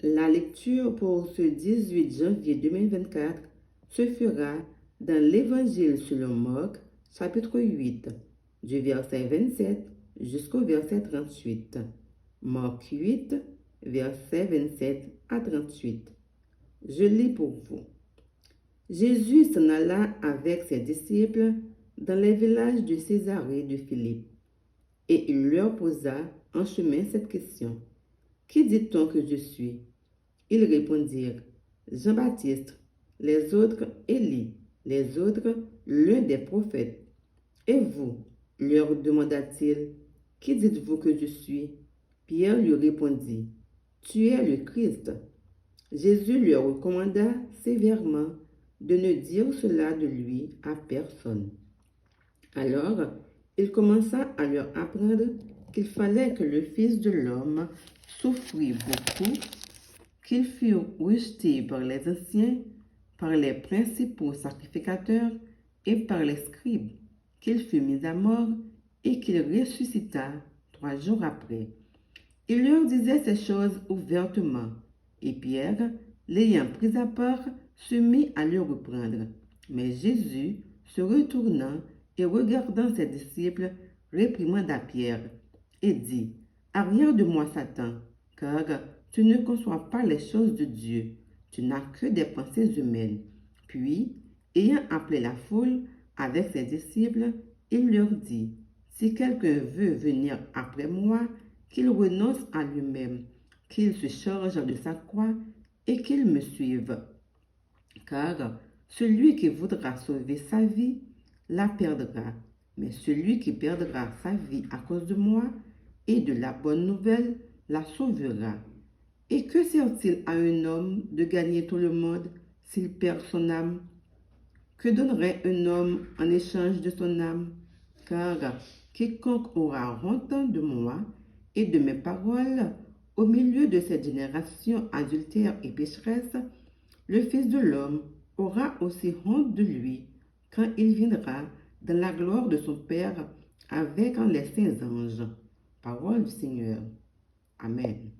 La lecture pour ce 18 janvier 2024 se fera dans l'Évangile selon Marc, chapitre 8, du verset 27 jusqu'au verset 38. Marc 8, verset 27 à 38. Je lis pour vous. Jésus s'en alla avec ses disciples dans les villages de Césarée de Philippe, et il leur posa en chemin cette question. Qui dit-on que je suis? Ils répondirent, Jean-Baptiste, les autres Élie, les autres l'un des prophètes. Et vous, leur demanda-t-il, qui dites-vous que je suis? Pierre lui répondit, tu es le Christ. Jésus leur recommanda sévèrement de ne dire cela de lui à personne. Alors, il commença à leur apprendre qu'il fallait que le Fils de l'homme souffrit beaucoup, qu'il fût rejeté par les anciens, par les principaux sacrificateurs et par les scribes, qu'il fut mis à mort et qu'il ressuscita 3 jours après. Il leur disait ces choses ouvertement, et Pierre, l'ayant pris à part, se mit à le reprendre. Mais Jésus, se retournant et regardant ses disciples, réprimanda Pierre et dit, arrière de moi, Satan, car tu ne conçois pas les choses de Dieu, tu n'as que des pensées humaines. Puis, ayant appelé la foule avec ses disciples, il leur dit, si quelqu'un veut venir après moi, qu'il renonce à lui-même, qu'il se charge de sa croix et qu'il me suive. Car celui qui voudra sauver sa vie la perdra, mais celui qui perdra sa vie à cause de moi et de la bonne nouvelle la sauvera. Et que sert-il à un homme de gagner tout le monde s'il perd son âme? Que donnerait un homme en échange de son âme? Car quiconque aura honte de moi et de mes paroles au milieu de cette génération adultère et pécheresse, le Fils de l'homme aura aussi honte de lui quand il viendra dans la gloire de son Père avec les saints anges. Parole du Seigneur. Amen.